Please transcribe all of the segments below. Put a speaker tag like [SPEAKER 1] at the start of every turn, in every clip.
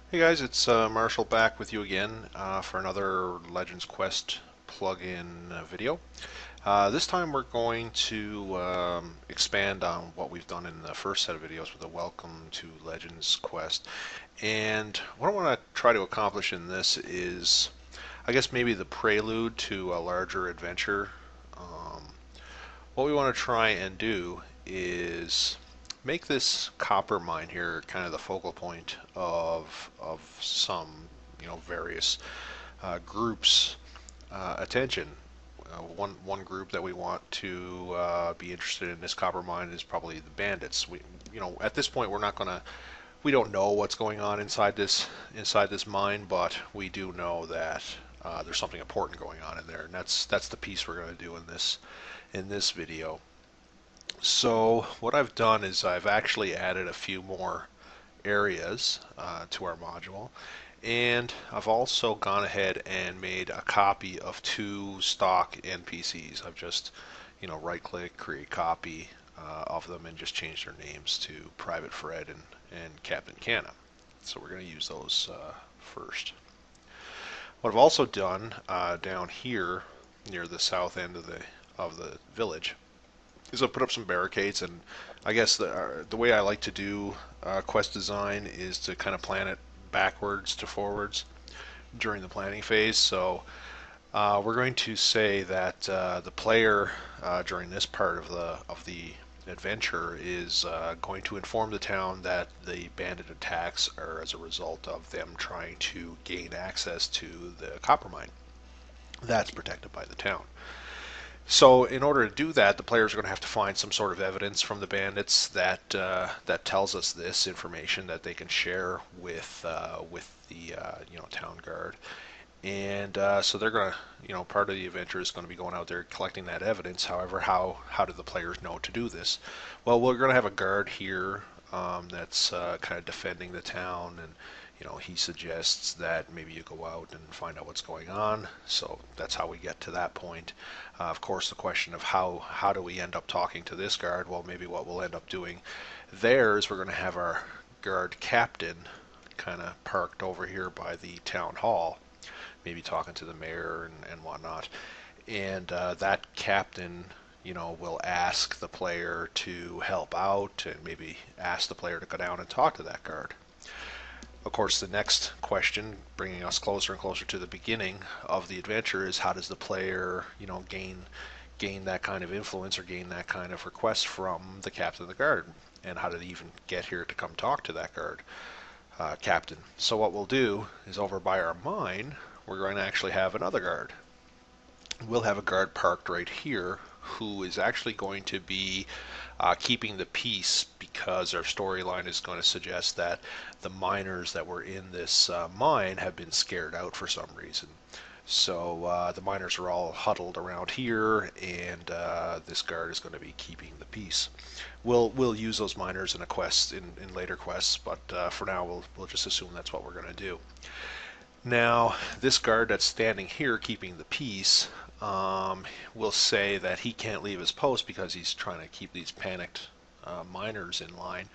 [SPEAKER 1] Hey guys, it's Marshall back with you again for another Legends Quest plugin video. This time we're going to expand on what we've done in the first set of videos with the Welcome to Legends Quest. And what I want to try to accomplish in this is, I guess, maybe the prelude to a larger adventure. Um, what we want to try and do is make this copper mine here kind of the focal point of some various groups attention. One group that we want to be interested in this copper mine is probably the bandits. At this point we don't know what's going on inside this mine, but we do know that there's something important going on in there, and that's the piece we're going to do in this video. So what I've done is I've actually added a few more areas to our module, and I've also gone ahead and made a copy of two stock NPCs. I've just right click, create copy of them, and just changed their names to Private Fred and Captain Canna. So we're going to use those first. What I've also done down here near the south end of the village is I've put up some barricades, and I guess the way I like to do quest design is to kind of plan it backwards to forwards during the planning phase. So we're going to say that the player during this part of the adventure is going to inform the town that the bandit attacks are as a result of them trying to gain access to the copper mine that's protected by the town. So in order to do that, the players are going to have to find some sort of evidence from the bandits that tells us this information that they can share with the town guard. And so they're going to, part of the adventure is going to be going out there collecting that evidence. However, how do the players know to do this? Well, we're going to have a guard here that's kind of defending the town, and he suggests that maybe you go out and find out what's going on. So that's how we get to that point. Of course, the question of how do we end up talking to this guard? Well, maybe what we'll end up doing there is we're going to have our guard captain kind of parked over here by the town hall, maybe talking to the mayor and whatnot. And that captain, will ask the player to help out, and maybe ask the player to go down and talk to that guard. Of course, the next question, bringing us closer and closer to the beginning of the adventure, is how does the player, gain that kind of influence or gain that kind of request from the captain of the guard, and how do they even get here to come talk to that guard captain? So what we'll do is over by our mine, we're going to actually have another guard. We'll have a guard parked right here who is actually going to be keeping the peace, because our storyline is going to suggest that the miners that were in this mine have been scared out for some reason. So the miners are all huddled around here, and this guard is going to be keeping the peace. We'll use those miners in a quest in later quests, but for now we'll just assume that's what we're going to do. Now, this guard that's standing here keeping the peace will say that he can't leave his post because he's trying to keep these panicked miners in line.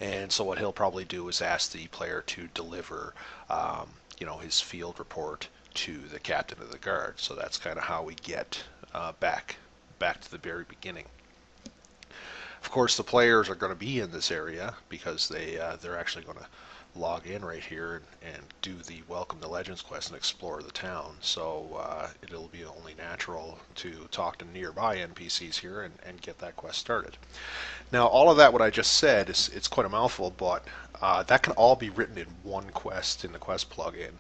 [SPEAKER 1] And so what he'll probably do is ask the player to deliver, his field report to the captain of the guard. So that's kind of how we get back to the very beginning. Of course, the players are going to be in this area because they're actually going to log in right here and do the Welcome to Legends quest and explore the town. So it'll be only natural to talk to nearby NPCs here and get that quest started. Now, all of that, what I just said, it's quite a mouthful, but that can all be written in one quest in the quest plugin.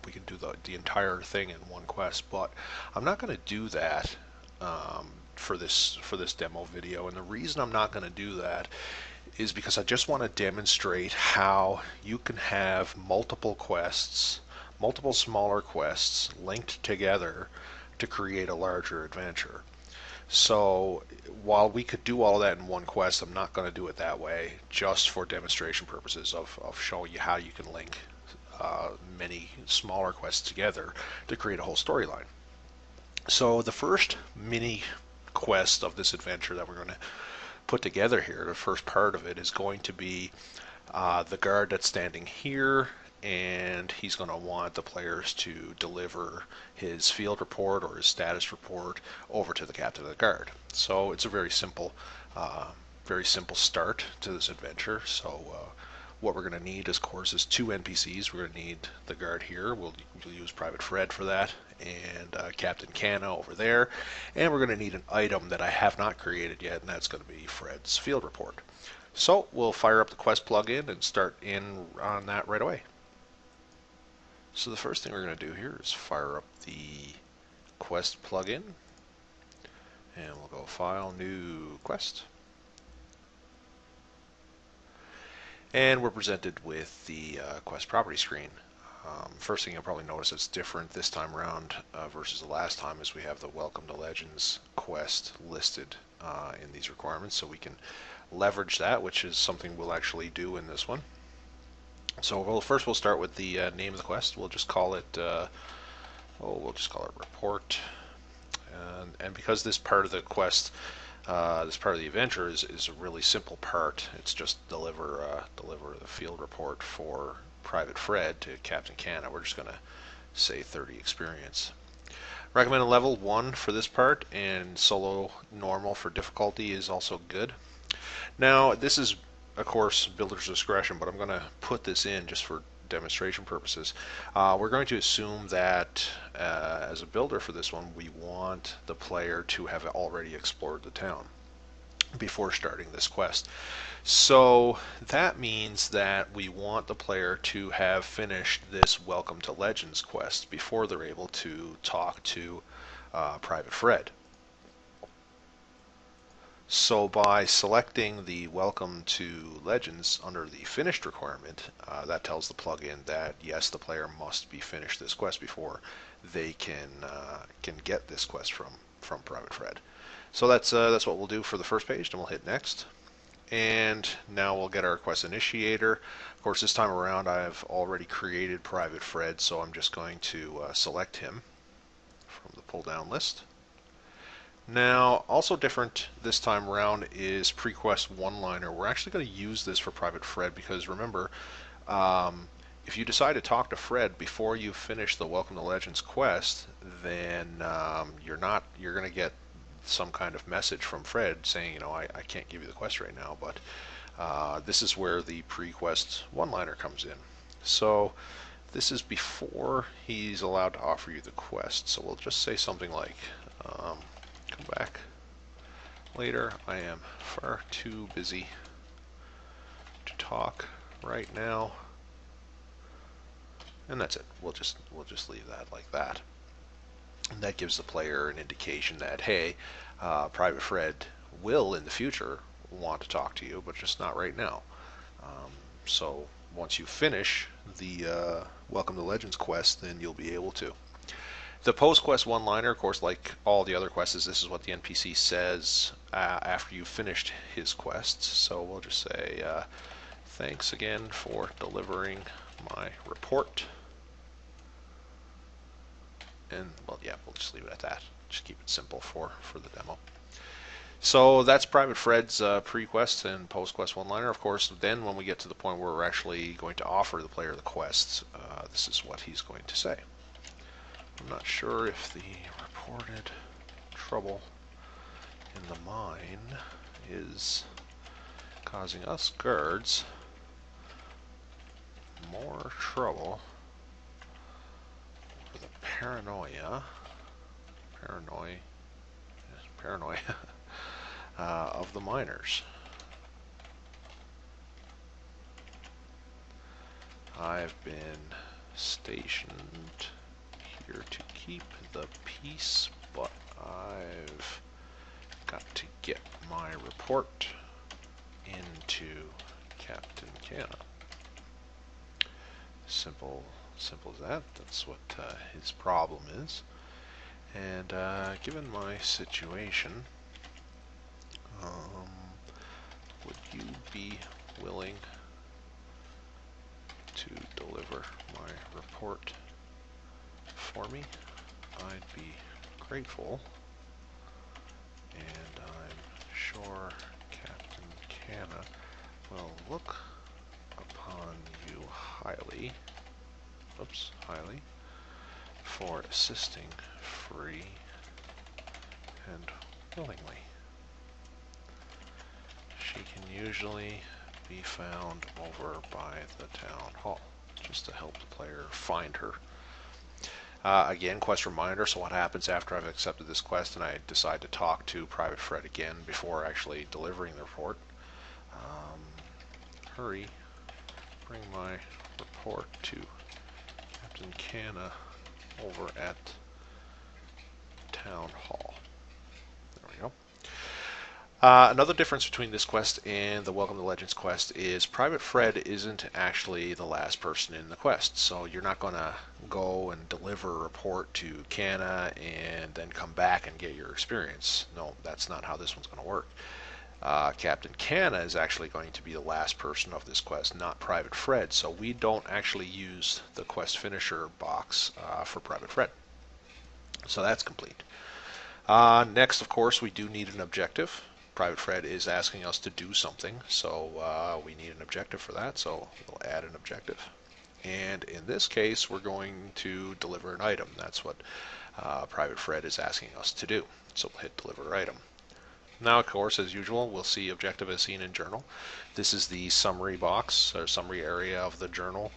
[SPEAKER 1] We can do the entire thing in one quest, but I'm not going to do that for this demo video. And the reason I'm not going to do that is because I just want to demonstrate how you can have multiple quests, multiple smaller quests linked together to create a larger adventure. So while we could do all of that in one quest, I'm not going to do it that way, just for demonstration purposes of showing you how you can link many smaller quests together to create a whole storyline. So the first mini quest of this adventure that we're going to put together here, the first part of it, is going to be the guard that's standing here and he's going to want the players to deliver his field report or his status report over to the captain of the guard. So it's a very simple start to this adventure. So what we're going to need, of course, is two NPCs. We're going to need the guard here. We'll use Private Fred for that, and Captain Canna over there. And we're going to need an item that I have not created yet, and that's going to be Fred's field report. So we'll fire up the quest plugin and start in on that right away. So the first thing we're going to do here is fire up the quest plugin, and we'll go File, New Quest. And we're presented with the quest property screen. First thing you'll probably notice that's different this time around versus the last time is we have the Welcome to Legends quest listed in these requirements, so we can leverage that, which is something we'll actually do in this one. So first we'll start with the name of the quest. We'll just call it report. And because this part of the quest, this part of the adventure is a really simple part. It's just deliver the field report for Private Fred to Captain Canna. We're just going to say 30 experience. Recommended level 1 for this part, and solo normal for difficulty is also good. Now, this is, of course, builder's discretion, but I'm going to put this in just for demonstration purposes. We're going to assume that as a builder for this one, we want the player to have already explored the town before starting this quest. So that means that we want the player to have finished this Welcome to Legends quest before they're able to talk to Private Fred. So by selecting the Welcome to Legends under the finished requirement, that tells the plugin that yes, the player must be finished this quest before they can get this quest from Private Fred. So that's what we'll do for the first page, and we'll hit next. And now we'll get our quest initiator. Of course, this time around I've already created Private Fred, so I'm just going to select him from the pull-down list. Now, also different this time around is pre-quest one-liner. We're actually going to use this for Private Fred because remember, if you decide to talk to Fred before you finish the Welcome to Legends quest, then you're going to get some kind of message from Fred saying, I can't give you the quest right now, but this is where the pre-quest one-liner comes in. So this is before he's allowed to offer you the quest. So we'll just say something like, come back later. I am far too busy to talk right now. And that's it. We'll just leave that like that. And that gives the player an indication that, hey, Private Fred will in the future want to talk to you, but just not right now. So once you finish the Welcome to Legends quest, then you'll be able to. The post-quest one-liner, of course, like all the other quests, this is what the NPC says after you've finished his quests. So we'll just say, thanks again for delivering my report. And, well, yeah, we'll just leave it at that. Just keep it simple for the demo. So that's Private Fred's pre-quest and post-quest one-liner. Of course, then when we get to the point where we're actually going to offer the player the quests, this is what he's going to say. I'm not sure if the reported trouble in the mine is causing us guards more trouble for the paranoia of the miners. I've been stationed here to keep the peace, but I've got to get my report into Captain Canna. Simple as that. That's what his problem is. And given my situation, would you be willing to deliver my report for me? I'd be grateful, and I'm sure Captain Canna will look upon you highly oops, highly, for assisting free and willingly. She can usually be found over by the town hall, just to help the player find her. Again, quest reminder, so what happens after I've accepted this quest and I decide to talk to Private Fred again before actually delivering the report. Hurry, bring my report to Captain Canna over at Town Hall. There we go. Another difference between this quest and the Welcome to Legends quest is Private Fred isn't actually the last person in the quest. So you're not going to go and deliver a report to Canna and then come back and get your experience. No, that's not how this one's going to work. Captain Canna is actually going to be the last person of this quest, not Private Fred. So we don't actually use the quest finisher box for Private Fred. So that's complete. Next, of course, we do need an objective. Private Fred is asking us to do something, so we need an objective for that, so we'll add an objective. And in this case, we're going to deliver an item. That's what Private Fred is asking us to do. So we'll hit deliver item. Now, of course, as usual, we'll see objective as seen in journal. This is the summary box, or summary area of the journal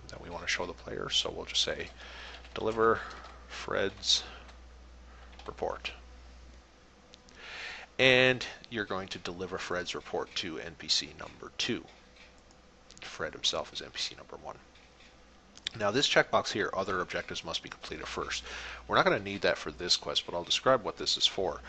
[SPEAKER 1] that we want to show the player. So we'll just say deliver Fred's report. And you're going to deliver Fred's report to NPC number 2. Fred himself is NPC number 1. Now this checkbox here, other objectives must be completed first. We're not going to need that for this quest, but I'll describe what this is for.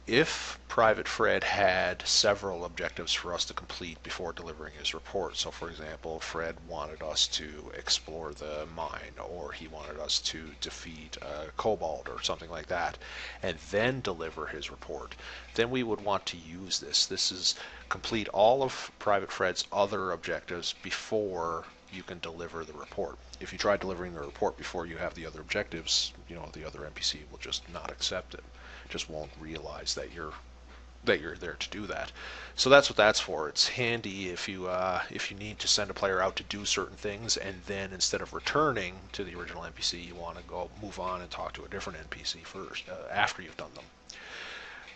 [SPEAKER 1] If Private Fred had several objectives for us to complete before delivering his report, so for example, Fred wanted us to explore the mine, or he wanted us to defeat a kobold or something like that, and then deliver his report, then we would want to use this. This is complete all of Private Fred's other objectives before you can deliver the report. If you try delivering the report before you have the other objectives, the other NPC will just not accept it. Just won't realize that you're there to do that. So that's what that's for. It's handy if you need to send a player out to do certain things, and then instead of returning to the original NPC, you want to go move on and talk to a different NPC first after you've done them.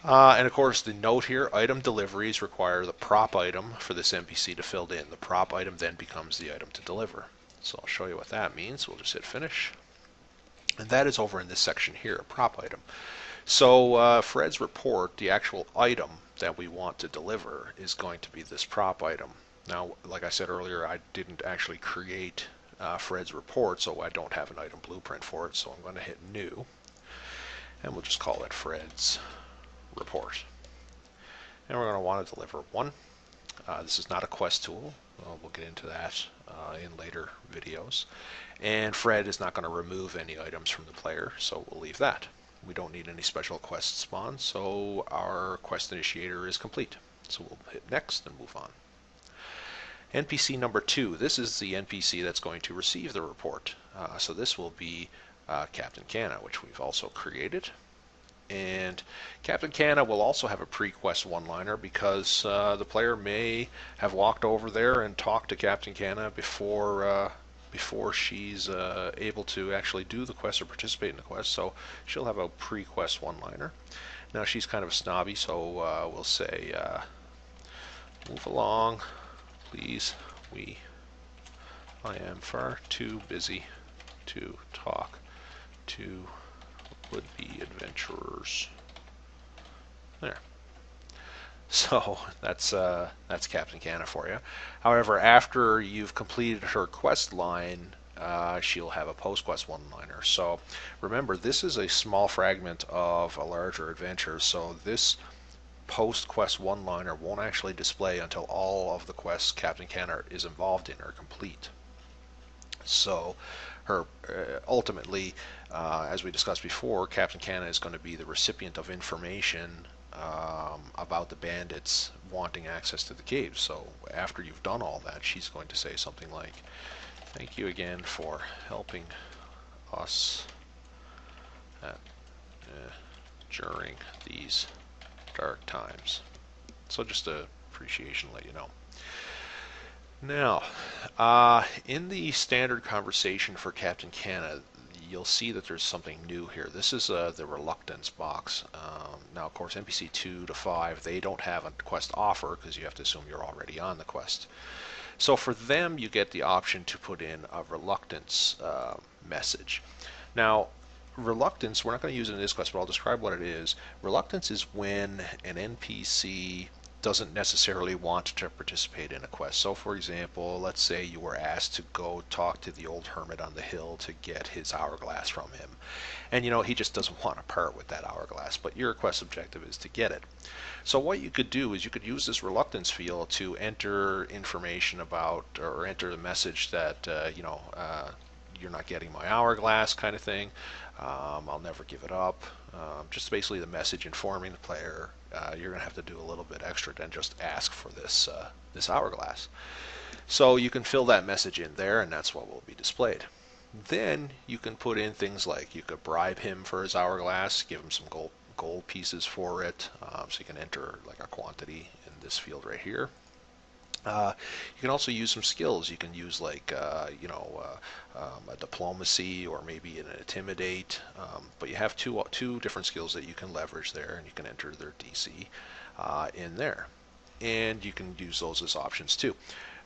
[SPEAKER 1] And of course, the note here: item deliveries require the prop item for this NPC to fill in. The prop item then becomes the item to deliver. So I'll show you what that means. We'll just hit finish, and that is over in this section here, a prop item. So Fred's report, the actual item that we want to deliver, is going to be this prop item. Now, like I said earlier, I didn't actually create Fred's report, so I don't have an item blueprint for it. So I'm going to hit new, and we'll just call it Fred's report. And we're going to want to deliver 1. This is not a quest tool. We'll get into that in later videos. And Fred is not going to remove any items from the player, so we'll leave that. We don't need any special quest spawn, so our quest initiator is complete. So we'll hit next and move on. NPC number 2. This is the NPC that's going to receive the report. So this will be Captain Canna, which we've also created. And Captain Canna will also have a pre-quest one-liner because the player may have walked over there and talked to Captain Canna before she's able to actually do the quest or participate in the quest. So she'll have a pre-quest one-liner. Now she's kind of snobby, so we'll say, move along, please. I am far too busy to talk to would-be adventurers. There. So that's Captain Canna for you. However, after you've completed her quest line, she'll have a post-quest one-liner. So remember, this is a small fragment of a larger adventure, so this post-quest one-liner won't actually display until all of the quests Captain Canna is involved in are complete. So her ultimately, as we discussed before, Captain Canna is going to be the recipient of information about the bandits wanting access to the caves. So after you've done all that, she's going to say something like, "Thank you again for helping us during these dark times." So just a appreciation, let you know. Now, in the standard conversation for Captain Canna, you'll see that there's something new here. This is the reluctance box. Now, of course, NPC 2 to 5, they don't have a quest offer because you have to assume you're already on the quest. So for them, you get the option to put in a reluctance message. Now, reluctance, we're not going to use it in this quest, but I'll describe what it is. Reluctance is when an NPC doesn't necessarily want to participate in a quest. So for example, let's say you were asked to go talk to the old hermit on the hill to get his hourglass from him. And you know, he just doesn't want to part with that hourglass, but your quest objective is to get it. So what you could do is you could use this reluctance field to enter information about, or enter the message that, you're not getting my hourglass kind of thing. I'll never give it up. Just basically the message informing the player you're going to have to do a little bit extra than just ask for this hourglass. So you can fill that message in there, and that's what will be displayed. Then you can put in things like you could bribe him for his hourglass, give him some gold pieces for it, so you can enter like a quantity in this field right here. You can also use some skills. You can use like a diplomacy or maybe an intimidate, but you have two different skills that you can leverage there, and you can enter their DC in there, and you can use those as options too.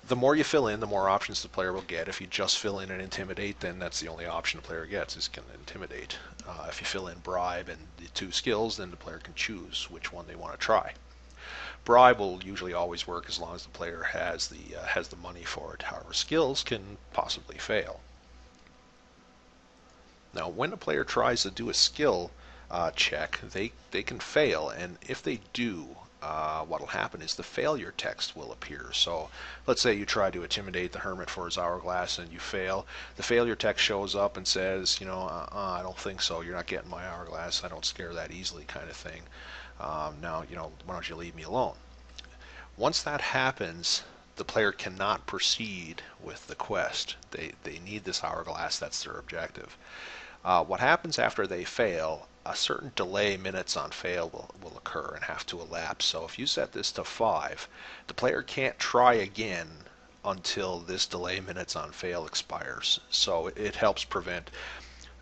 [SPEAKER 1] The more you fill in, the more options the player will get. If you just fill in and intimidate, then that's the only option the player gets, is can intimidate. If you fill in bribe and the two skills, then the player can choose which one they want to try. Bribe will usually always work as long as the player has the money for it. However, skills can possibly fail. Now, when a player tries to do a skill check, they can fail, and if they do, what will happen is the failure text will appear. So let's say you try to intimidate the hermit for his hourglass and you fail. The failure text shows up and says, I don't think so. You're not getting my hourglass. I don't scare that easily, kind of thing. Now, why don't you leave me alone? Once that happens, the player cannot proceed with the quest. They need this hourglass. That's their objective. What happens after they fail, a certain delay minutes on fail will occur and have to elapse. So if you set this to 5, the player can't try again until this delay minutes on fail expires. So it helps prevent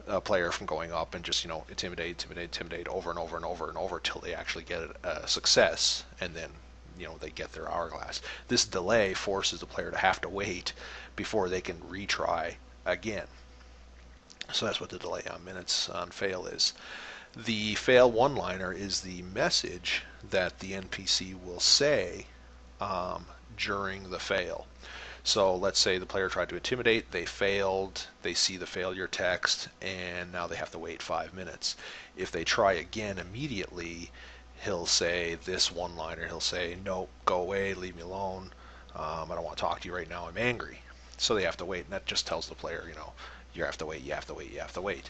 [SPEAKER 1] a player from going up and just intimidate over and over and over and over till they actually get a success, and then they get their hourglass. This delay forces the player to have to wait before they can retry again. So that's what the delay on minutes on fail is. The fail one-liner is the message that the NPC will say during the fail. So let's say the player tried to intimidate, they failed, they see the failure text, and now they have to wait 5 minutes. If they try again immediately, he'll say this one-liner, he'll say, no, go away, leave me alone, I don't want to talk to you right now, I'm angry. So they have to wait, and that just tells the player, you have to wait, you have to wait, you have to wait.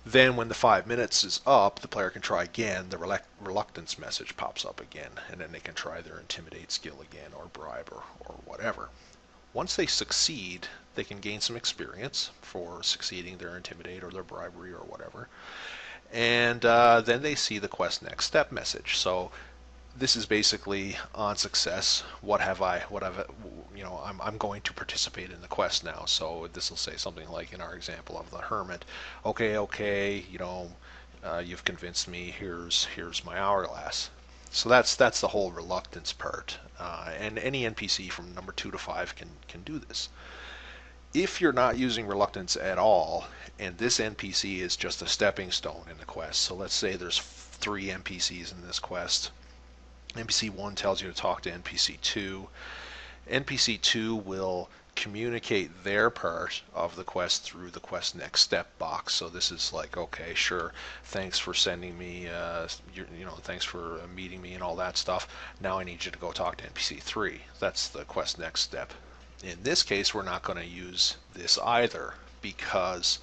[SPEAKER 1] Then when the 5 minutes is up, the player can try again, the reluctance message pops up again, and then they can try their intimidate skill again, or bribe, or whatever. Once they succeed, they can gain some experience for succeeding their intimidate or their bribery or whatever. And then they see the quest next step message. So this is basically on success. I'm going to participate in the quest now. So this will say something like, in our example of the hermit, okay, you've convinced me. Here's my hourglass. So that's the whole reluctance part, and any NPC from number 2 to 5 can do this. If you're not using reluctance at all, and this NPC is just a stepping stone in the quest, so let's say there's 3 NPCs in this quest. NPC 1 tells you to talk to NPC 2. NPC 2 will communicate their part of the quest through the quest next step box. So this is like, okay, sure, thanks for sending me, thanks for meeting me and all that stuff. Now I need you to go talk to NPC 3. That's the quest next step. In this case, we're not going to use this either, because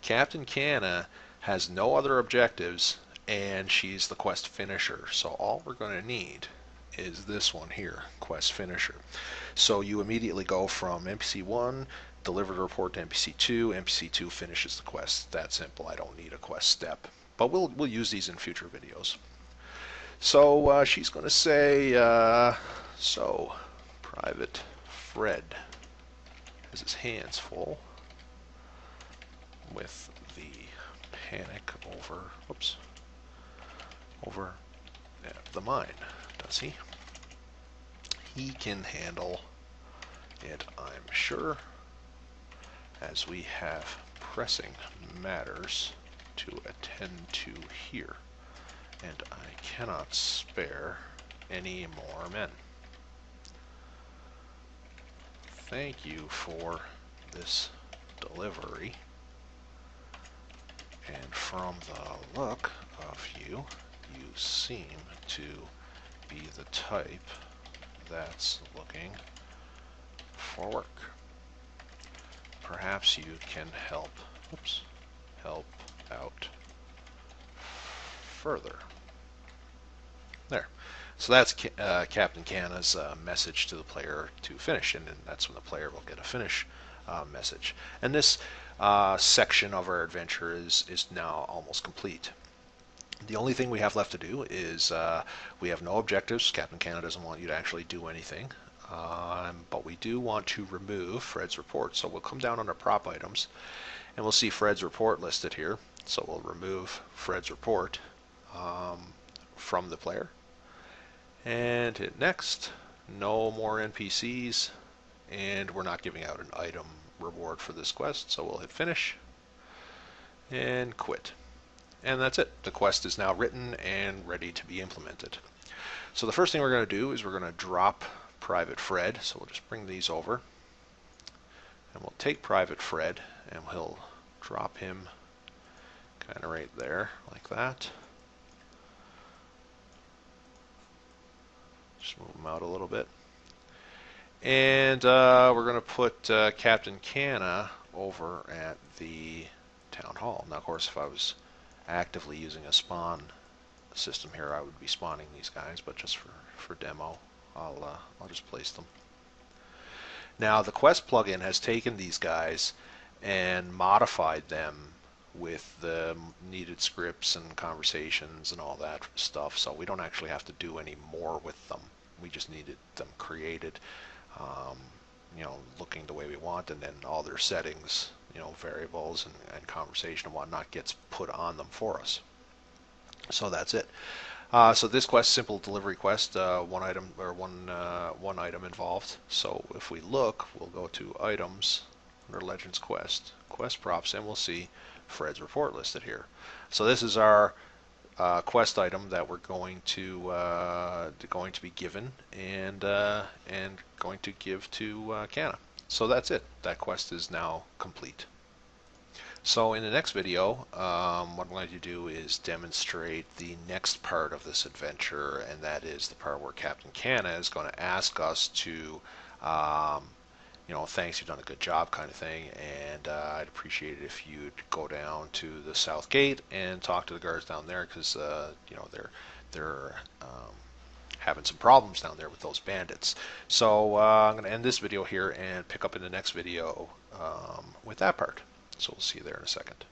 [SPEAKER 1] Captain Canna has no other objectives and she's the quest finisher. So all we're going to need is this one here, quest finisher. So you immediately go from NPC 1, deliver the report to NPC 2, NPC 2 finishes the quest. That simple. I don't need a quest step. But we'll use these in future videos. So she's going to say, so private Fred has his hands full with the panic over at the mine, does he? He can handle it, I'm sure, as we have pressing matters to attend to here, and I cannot spare any more men. Thank you for this delivery, and from the look of you, you seem to be the type that's looking for work. Perhaps you can help out further. There. So that's Captain Cana's message to the player to finish, and then that's when the player will get a finish message. And this section of our adventure is now almost complete. The only thing we have left to do is we have no objectives. Captain Cana doesn't want you to actually do anything. But we do want to remove Fred's report. So we'll come down under prop items and we'll see Fred's report listed here. So we'll remove Fred's report from the player and hit next. No more NPCs, and we're not giving out an item reward for this quest, so we'll hit finish and quit. And that's it. The quest is now written and ready to be implemented. So the first thing we're going to do is we're going to drop Private Fred. So we'll just bring these over, and we'll take Private Fred and we'll drop him kind of right there like that. Just move him out a little bit. And we're going to put Captain Cana over at the Town Hall. Now, of course, if I was actively using a spawn system here, I would be spawning these guys, but just for demo, I'll just place them. Now, the Quest plugin has taken these guys and modified them with the needed scripts and conversations and all that stuff, so we don't actually have to do any more with them. We just needed them created, looking the way we want, and then all their settings, variables and conversation and whatnot gets put on them for us. So that's it. So this quest, simple delivery quest, one item involved. So if we look, we'll go to items under Legends Quest, quest props, and we'll see Fred's report listed here. So this is our quest item that we're going to be given and going to give to Cana. So that's it. That quest is now complete. So in the next video, what I'm going to do is demonstrate the next part of this adventure, and that is the part where Captain Cana is going to ask us to, thanks, you've done a good job kind of thing, and I'd appreciate it if you'd go down to the south gate and talk to the guards down there, because they're having some problems down there with those bandits. So I'm going to end this video here and pick up in the next video with that part. So we'll see you there in a second.